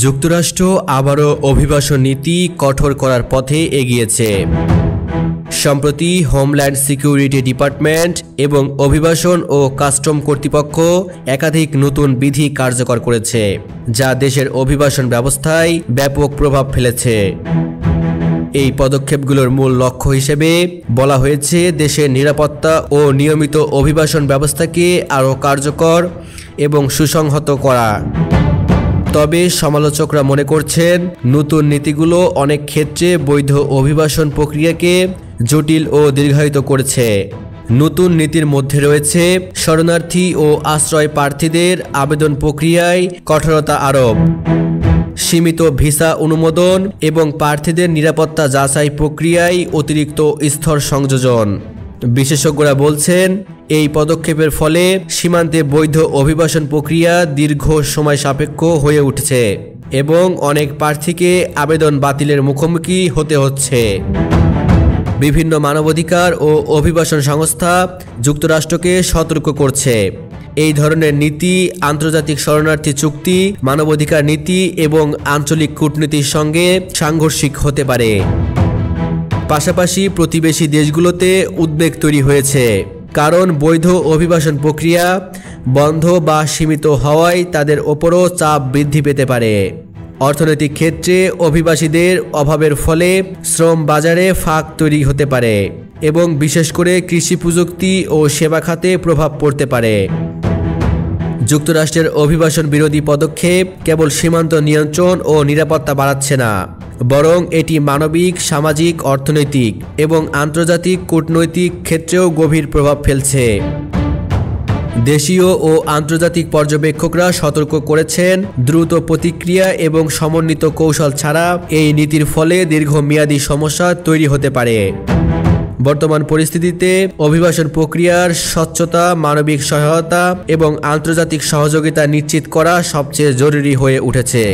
যুক্তরাষ্ট্র আবারও অভিবাসন নীতি কঠোর করার পথে এগিয়েছে। সম্প্রতি হোমল্যান্ড সিকিউরিটি ডিপার্টমেন্ট এবং অভিবাসন ও কাস্টম কর্তৃপক্ষ একাধিক নতুন বিধি কার্যকর করেছে, যা দেশের অভিবাসন ব্যবস্থায় ব্যাপক প্রভাব ফেলেছে। এই পদক্ষেপগুলোর মূল লক্ষ্য হিসেবে বলা হয়েছে দেশের নিরাপত্তা ও নিয়মিত অভিবাসন ব্যবস্থাকে আরও কার্যকর এবং সুসংহত করা। তবে সমালোচকরা মনে করছেন, নতুন নীতিগুলো অনেক ক্ষেত্রে বৈধ অভিবাসন প্রক্রিয়াকে জটিল ও দীর্ঘায়িত করেছে। নতুন নীতির মধ্যে রয়েছে শরণার্থী ও আশ্রয় প্রার্থীদের আবেদন প্রক্রিয়ায় কঠোরতা আরোপ, সীমিত ভিসা অনুমোদন এবং প্রার্থীদের নিরাপত্তা যাচাই প্রক্রিয়ায় অতিরিক্ত স্তর সংযোজন। বিশেষজ্ঞরা বলছেন, এই পদক্ষেপের ফলে সীমান্তে বৈধ অভিবাসন প্রক্রিয়া দীর্ঘ সময় সাপেক্ষ হয়ে উঠছে এবং অনেক প্রার্থীকে আবেদন বাতিলের মুখোমুখি হতে হচ্ছে। বিভিন্ন মানবাধিকার ও অভিবাসন সংস্থা যুক্তরাষ্ট্রকে সতর্ক করছে, এই ধরনের নীতি আন্তর্জাতিক শরণার্থী চুক্তি, মানবাধিকার নীতি এবং আঞ্চলিক কূটনীতির সঙ্গে সাংঘর্ষিক হতে পারে। পাশাপাশি প্রতিবেশী দেশগুলোতে উদ্বেগ তৈরি হয়েছে, কারণ বৈধ অভিবাসন প্রক্রিয়া বন্ধ বা সীমিত হওয়ায় তাদের ওপরও চাপ বৃদ্ধি পেতে পারে। অর্থনৈতিক ক্ষেত্রে অভিবাসীদের অভাবের ফলে শ্রম বাজারে ফাঁক তৈরি হতে পারে এবং বিশেষ করে কৃষি প্রযুক্তি ও সেবা খাতে প্রভাব পড়তে পারে। যুক্তরাষ্ট্রের অভিবাসন বিরোধী পদক্ষেপ কেবল সীমান্ত নিয়ন্ত্রণ ও নিরাপত্তা বাড়াচ্ছে না, বরং এটি মানবিক, সামাজিক, অর্থনৈতিক এবং আন্তর্জাতিক কূটনৈতিক ক্ষেত্রেও গভীর প্রভাব ফেলছে। দেশীয় ও আন্তর্জাতিক পর্যবেক্ষকরা সতর্ক করেছেন, দ্রুত প্রতিক্রিয়া এবং সমন্বিত কৌশল ছাড়া এই নীতির ফলে দীর্ঘমেয়াদী সমস্যা তৈরি হতে পারে। বর্তমান পরিস্থিতিতে অভিবাসন প্রক্রিয়ার স্বচ্ছতা, মানবিক সহায়তা এবং আন্তর্জাতিক সহযোগিতা নিশ্চিত করা সবচেয়ে জরুরি হয়ে উঠেছে।